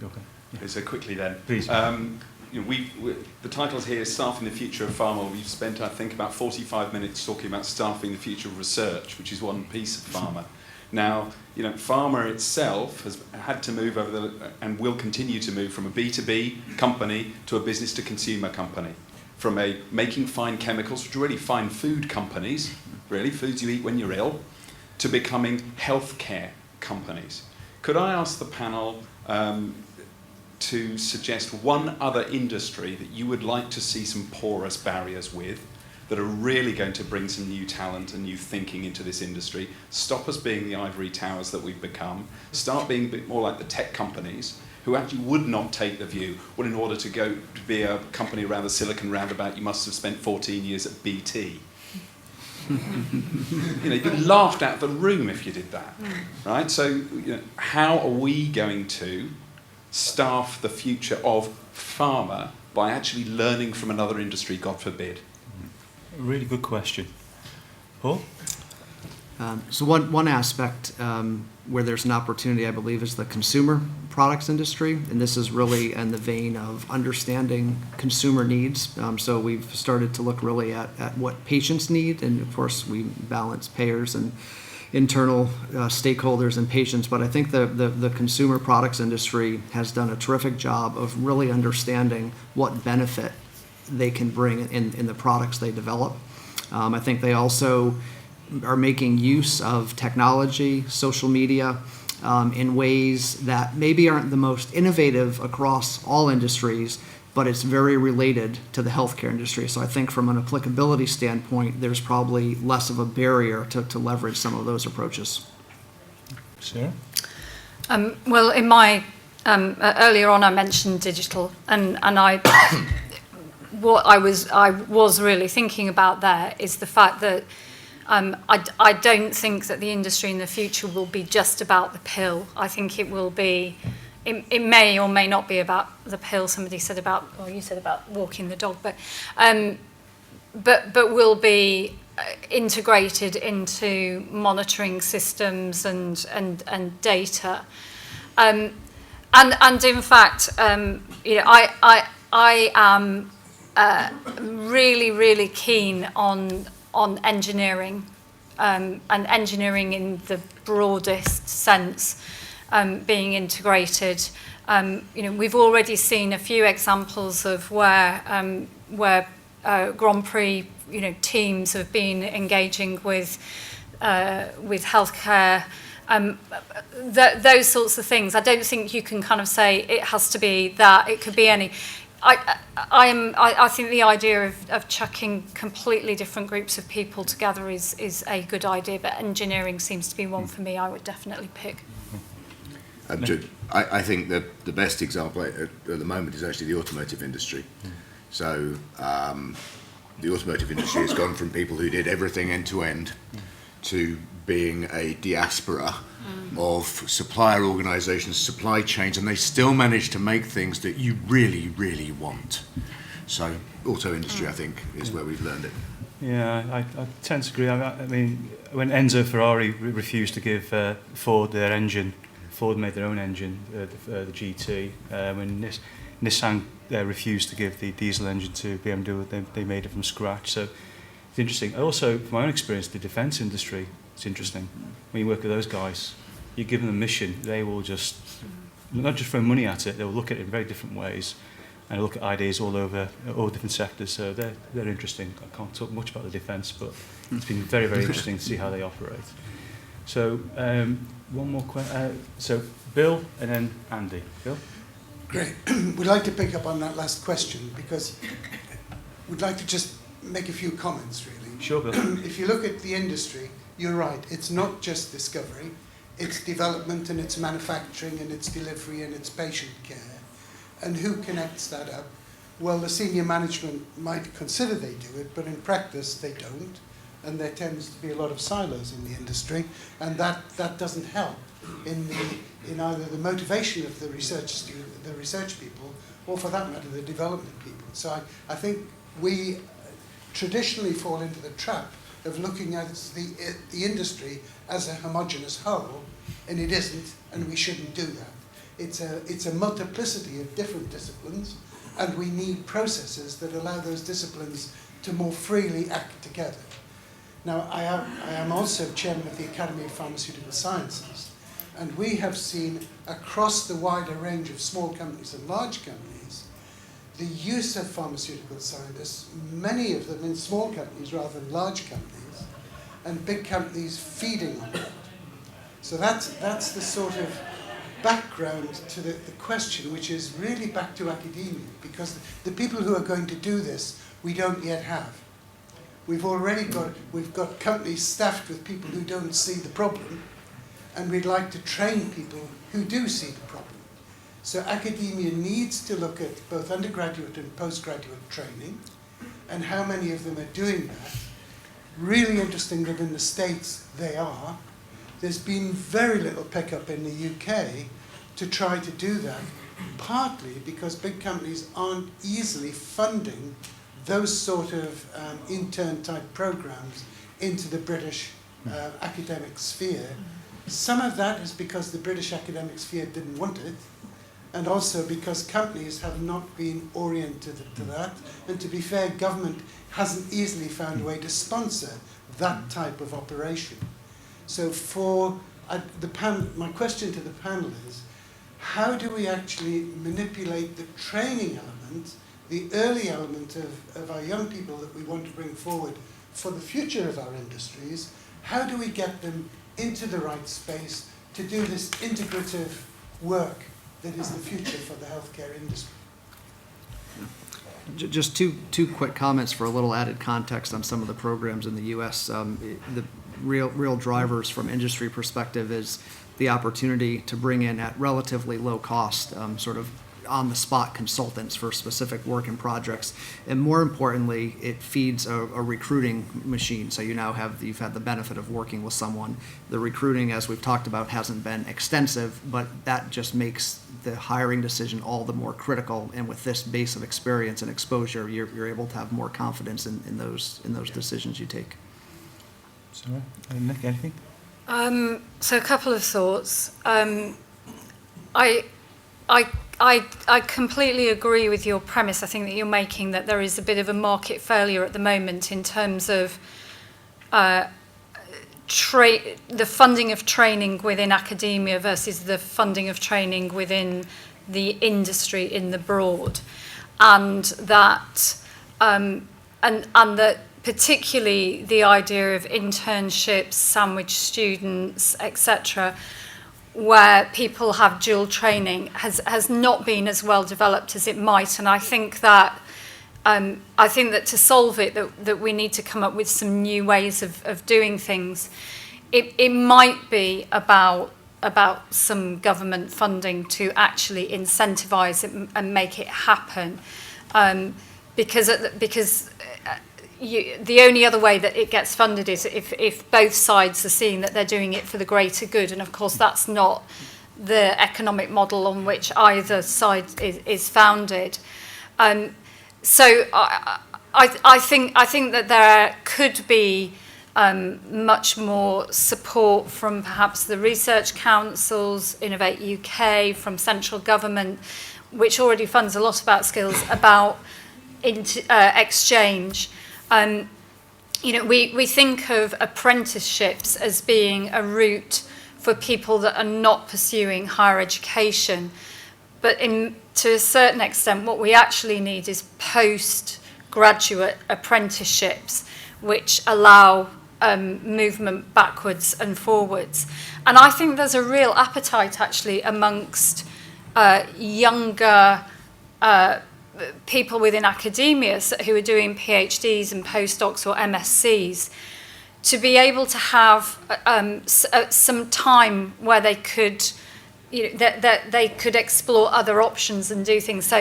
Okay. Yeah. So quickly then, please. The titles here is Staffing the Future of Pharma. We've spent, I think, about 45 minutes talking about staffing the future of research, which is one piece of pharma. Now, pharma itself has had to move and will continue to move from a B2B company to a business-to-consumer company. From a making fine chemicals, which are really fine food companies, really, foods you eat when you're ill, to becoming healthcare companies. Could I ask the panel to suggest one other industry that you would like to see some porous barriers with, that are really going to bring some new talent and new thinking into this industry, stop us being the ivory towers that we've become, start being a bit more like the tech companies who actually would not take the view, well, in order to go to be a company around the Silicon Roundabout, you must have spent 14 years at BT. You'd be laughed out of the room if you did that, right? So, how are we going to staff the future of pharma by actually learning from another industry, God forbid? Really good question. Paul? So one aspect where there's an opportunity, I believe, is the consumer products industry, and this is really in the vein of understanding consumer needs. So we've started to look really at what patients need, and of course we balance payers and internal stakeholders and patients, but I think the consumer products industry has done a terrific job of really understanding what benefit they can bring in the products they develop. I think they also are making use of technology, social media, in ways that maybe aren't the most innovative across all industries, but it's very related to the healthcare industry. So I think from an applicability standpoint, there's probably less of a barrier to leverage some of those approaches. Sarah? Well, in my earlier on, I mentioned digital, and what I was really thinking about there is the fact that I don't think that the industry in the future will be just about the pill. I think it will be. It may or may not be about the pill. Somebody said about, or you said about walking the dog, but will be integrated into monitoring systems and data, and in fact, I am really keen on engineering, and engineering in the broadest sense. Being integrated. We've already seen a few examples of where Grand Prix, teams have been engaging with healthcare. Those sorts of things. I don't think you can kind of say it has to be that. It could be any. I think the idea of chucking completely different groups of people together is a good idea, but engineering seems to be one for me I would definitely pick. I think the best example at the moment is actually the automotive industry. So the automotive industry has gone from people who did everything end to end to being a diaspora of supplier organisations, supply chains, and they still manage to make things that you really want. So auto industry, I think, is where we've learned it. Yeah, I tend to agree. I mean, when Enzo Ferrari refused to give Ford their engine, Ford made their own engine, the GT. When Nissan refused to give the diesel engine to BMW. They made it from scratch. So it's interesting. Also, from my own experience, the defence industry, it's interesting. When you work with those guys, you give them a mission, they will just, not just throw money at it, they'll look at it in very different ways and look at ideas all over all different sectors. So they're interesting. I can't talk much about the defence, but it's been very, very interesting to see how they operate. So one more question. So Bill and then Andy. Bill? Great. We'd like to pick up on that last question because we'd like to just make a few comments, really. Sure, Bill. If you look at the industry, you're right. It's not just discovery. It's development and it's manufacturing and it's delivery and it's patient care. And who connects that up? Well, the senior management might consider they do it, but in practice they don't. And there tends to be a lot of silos in the industry, and that doesn't help in either the motivation of the research people, or for that matter, the development people. So I think we traditionally fall into the trap of looking at the industry as a homogeneous whole, and it isn't, and we shouldn't do that. It's a multiplicity of different disciplines, and we need processes that allow those disciplines to more freely act together. Now, I am also chairman of the Academy of Pharmaceutical Sciences, and we have seen across the wider range of small companies and large companies the use of pharmaceutical scientists, many of them in small companies rather than large companies, and big companies feeding on that. So that's the sort of background to the question, which is really back to academia, because the people who are going to do this, we don't yet have. We've got companies staffed with people who don't see the problem, and we'd like to train people who do see the problem. So academia needs to look at both undergraduate and postgraduate training, and how many of them are doing that. Really interesting that in the States they are. There's been very little pickup in the UK to try to do that, partly because big companies aren't easily funding those sort of intern-type programs into the British academic sphere. Some of that is because the British academic sphere didn't want it, and also because companies have not been oriented to that. And to be fair, government hasn't easily found a way to sponsor that type of operation. So for my question to the panel is, how do we actually manipulate the training element, the early element of our young people that we want to bring forward for the future of our industries? How do we get them into the right space to do this integrative work that is the future for the healthcare industry? Just two quick comments for a little added context on some of the programs in the U.S. The real drivers from industry perspective is the opportunity to bring in at relatively low cost sort of on-the-spot consultants for specific work and projects, and more importantly, it feeds a recruiting machine. So you've had the benefit of working with someone. The recruiting, as we've talked about, hasn't been extensive, but that just makes the hiring decision all the more critical. And with this base of experience and exposure, you're able to have more confidence in those decisions you take. Sorry, Nick, anything? So a couple of thoughts. I completely agree with your premise. I think that you're making that there is a bit of a market failure at the moment in terms of the funding of training within academia versus the funding of training within the industry in the broad, and that particularly the idea of internships, sandwich students, etc., where people have dual training has not been as well developed as it might. And I think that to solve it, that we need to come up with some new ways of doing things. It might be about some government funding to actually incentivise it and make it happen, because the only other way that it gets funded is if both sides are seeing that they're doing it for the greater good. And of course, that's not the economic model on which either side is founded. So I think that there could be much more support from perhaps the research councils, Innovate UK, from central government, which already funds a lot about skills, about exchange. We think of apprenticeships as being a route for people that are not pursuing higher education. But to a certain extent, what we actually need is postgraduate apprenticeships, which allow movement backwards and forwards. And I think there's a real appetite, actually, amongst younger people within academia who are doing PhDs and postdocs or MScs to be able to have some time where they could, that they could explore other options and do things.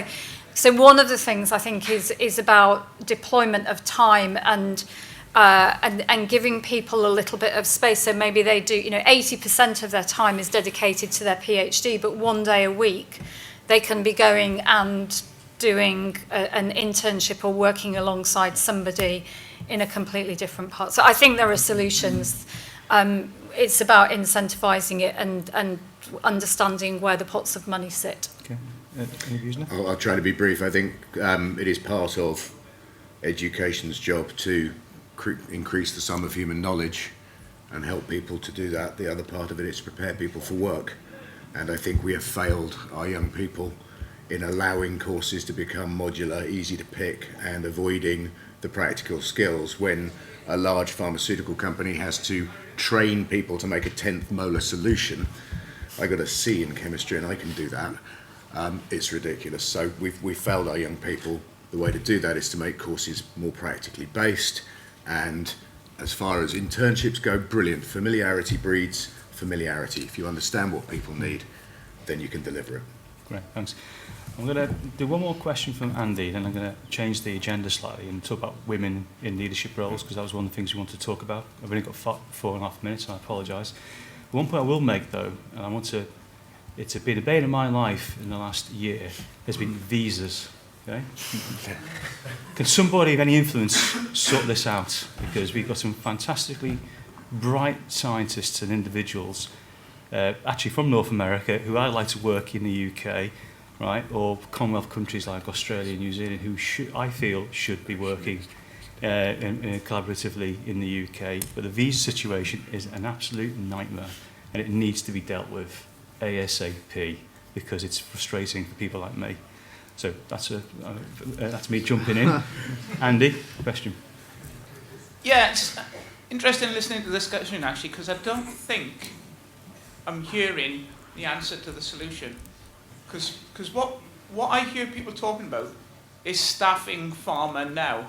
So one of the things I think is about deployment of time and giving people a little bit of space. So maybe they do, 80% of their time is dedicated to their PhD, but one day a week they can be going and doing an internship or working alongside somebody in a completely different part. So I think there are solutions. It's about incentivizing it and understanding where the pots of money sit. Okay. Any views now? I'll try to be brief. I think it is part of education's job to increase the sum of human knowledge and help people to do that. The other part of it is to prepare people for work. And I think we have failed our young people in allowing courses to become modular, easy to pick, and avoiding the practical skills. When a large pharmaceutical company has to train people to make a 10th molar solution, I got a C in chemistry and I can do that. It's ridiculous. So we've failed our young people. The way to do that is to make courses more practically based. And as far as internships go, brilliant. Familiarity breeds familiarity. If you understand what people need, then you can deliver it. Great, thanks. I'm going to do one more question from Andy, then I'm going to change the agenda slightly and talk about women in leadership roles, because that was one of the things we wanted to talk about. I've only got 4.5 minutes, and I apologise. One point I will make, though, and I want to, it's been a bane of my life in the last year, has been visas. Okay? Can somebody of any influence sort this out? Because we've got some fantastically bright scientists and individuals, actually from North America, who I'd like to work in the UK, right, or Commonwealth countries like Australia and New Zealand, who I feel should be working collaboratively in the UK. But the visa situation is an absolute nightmare, and it needs to be dealt with ASAP, because it's frustrating for people like me. So that's me jumping in. Andy, question. Yeah, it's interesting listening to the discussion, actually, because I don't think I'm hearing the answer to the solution. Because what I hear people talking about is staffing pharma now.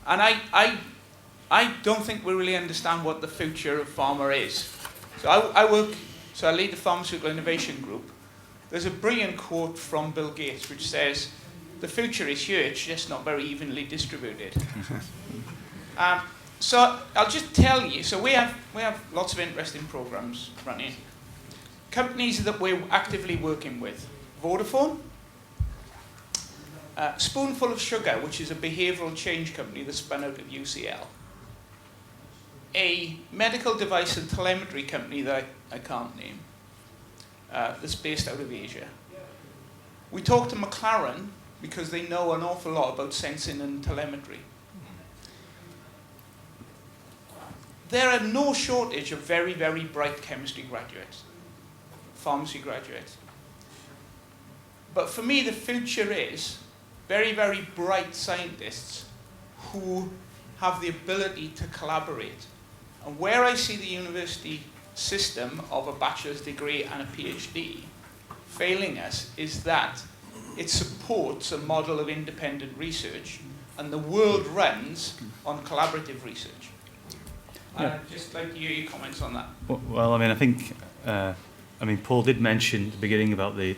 And I don't think we really understand what the future of pharma is. So I lead the Pharmaceutical Innovation Group. There's a brilliant quote from Bill Gates which says, "The future is here, it's just not very evenly distributed." So I'll just tell you, so we have lots of interesting programs running. Companies that we're actively working with: Vodafone, Spoonful of Sugar, which is a behavioural change company that spun out of UCL, a medical device and telemetry company that I can't name, that's based out of Asia. We talk to McLaren because they know an awful lot about sensing and telemetry. There are no shortage of very, very bright chemistry graduates, pharmacy graduates. But for me, the future is very, very bright scientists who have the ability to collaborate. And where I see the university system of a bachelor's degree and a PhD failing us is that it supports a model of independent research, and the world runs on collaborative research. Yeah. I'd just like to hear your comments on that. Well, I mean, I think, Paul did mention at the beginning about we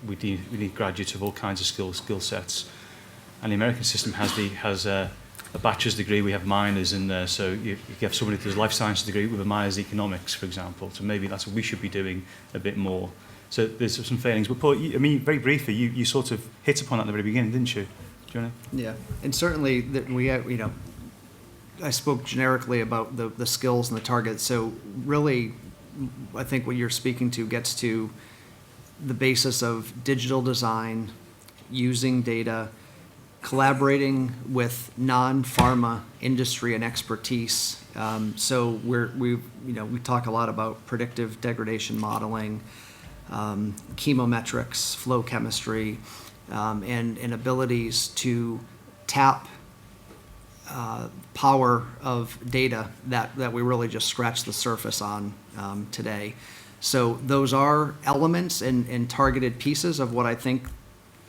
need graduates of all kinds of skill sets, and the American system has a bachelor's degree. We have minors in there, so you have somebody who does a life sciences degree with a minors economics, for example. So maybe that's what we should be doing a bit more. So there's some failings. But Paul, very briefly, you sort of hit upon that at the very beginning, didn't you? Do you want to? Yeah, and certainly that we have, I spoke generically about the skills and the targets. So really, I think what you're speaking to gets to the basis of digital design, using data, collaborating with non-pharma industry and expertise. So we talk a lot about predictive degradation modeling, chemometrics, flow chemistry, and abilities to tap power of data that we really just scratched the surface on today. So those are elements and targeted pieces of what I think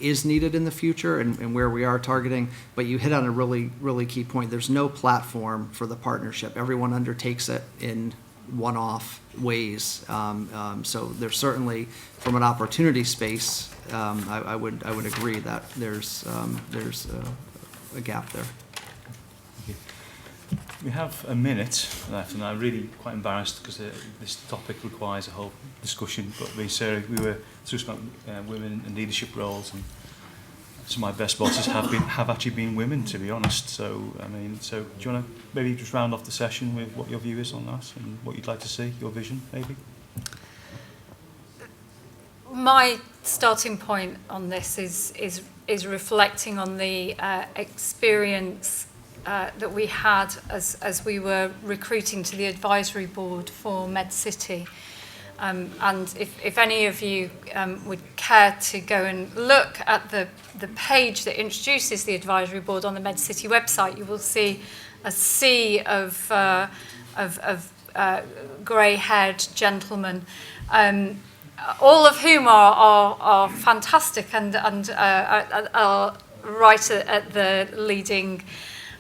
is needed in the future and where we are targeting, but you hit on a really, really key point. There's no platform for the partnership. Everyone undertakes it in one-off ways. So there's certainly, from an opportunity space, I would agree that there's a gap there. We have a minute left, and I'm really quite embarrassed because this topic requires a whole discussion. But Sarah, we were talking about women in leadership roles, and some of my best bosses have actually been women, to be honest. So do you want to maybe just round off the session with what your view is on that and what you'd like to see, your vision, maybe? My starting point on this is reflecting on the experience that we had as we were recruiting to the advisory board for MedCity. And if any of you would care to go and look at the page that introduces the advisory board on the MedCity website, you will see a sea of grey-haired gentlemen, all of whom are fantastic and are right at the leading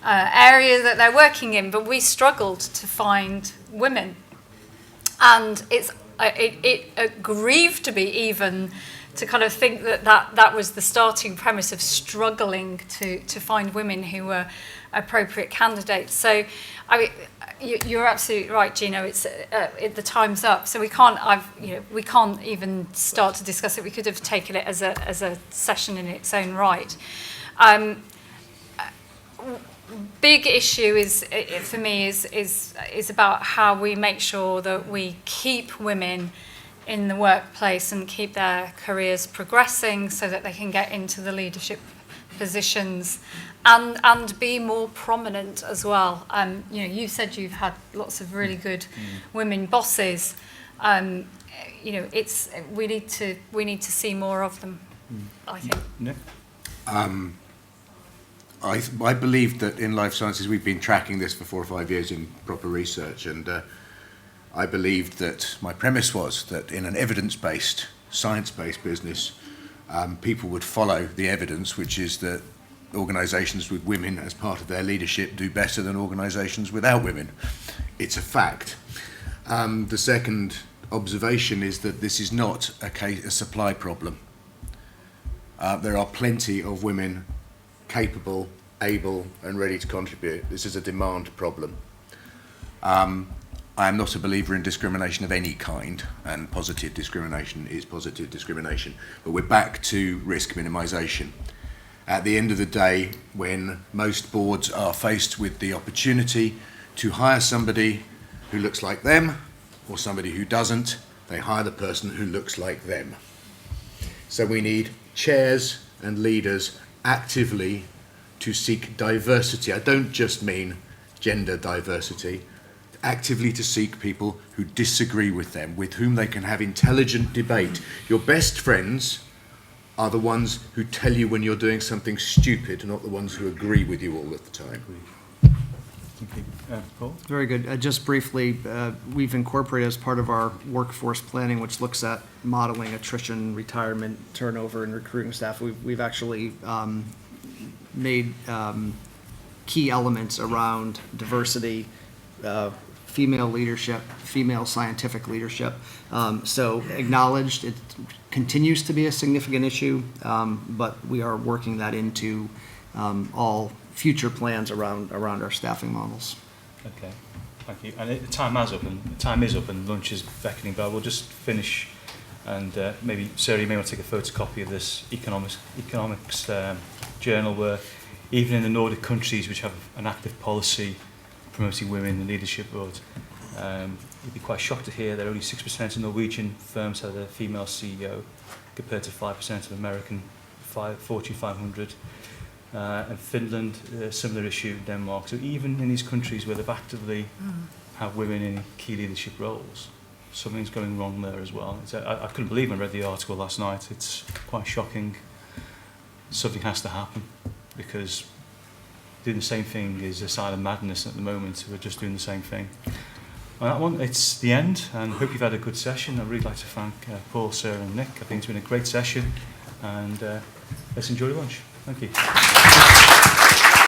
area that they're working in, but we struggled to find women. And it grieved me even to kind of think that was the starting premise of struggling to find women who were appropriate candidates. So you're absolutely right, Gino. It's the time's up, so we can't even start to discuss it. We could have taken it as a session in its own right. Big issue for me is about how we make sure that we keep women in the workplace and keep their careers progressing so that they can get into the leadership positions and be more prominent as well. You said you've had lots of really good women bosses. We need to see more of them, I think. Nick? I believe that in life sciences we've been tracking this for 4 or 5 years in proper research, and I believed that my premise was that in an evidence-based, science-based business, people would follow the evidence, which is that organisations with women as part of their leadership do better than organisations without women. It's a fact. The second observation is that this is not a supply problem. There are plenty of women capable, able, and ready to contribute. This is a demand problem. I am not a believer in discrimination of any kind, and positive discrimination is positive discrimination. But we're back to risk minimisation. At the end of the day, when most boards are faced with the opportunity to hire somebody who looks like them or somebody who doesn't, they hire the person who looks like them. So we need chairs and leaders actively to seek diversity. I don't just mean gender diversity, actively to seek people who disagree with them, with whom they can have intelligent debate. Your best friends are the ones who tell you when you're doing something stupid, not the ones who agree with you all of the time. Paul? Very good. Just briefly, we've incorporated as part of our workforce planning, which looks at modeling attrition, retirement, turnover, and recruiting staff. We've actually made key elements around diversity, female leadership, female scientific leadership. So acknowledged, it continues to be a significant issue, but we are working that into all future plans around our staffing models. Okay, thank you. And the time is up, and lunch is beckoning. But we'll just finish, and maybe Sarah, you may want to take a photocopy of this economics journal, where even in the Nordic countries, which have an active policy promoting women in leadership roles, you'd be quite shocked to hear that only 6% of Norwegian firms have a female CEO, compared to 5% of American Fortune 500. And Finland, similar issue, Denmark. So even in these countries where they've actively have women in key leadership roles, something's going wrong there as well. I couldn't believe when I read the article last night. It's quite shocking. Something has to happen, because doing the same thing is a sign of madness at the moment. We're just doing the same thing. On that one, it's the end, and I hope you've had a good session. I'd really like to thank Paul, Sarah and Nick. I think it's been a great session, and let's enjoy the lunch. Thank you.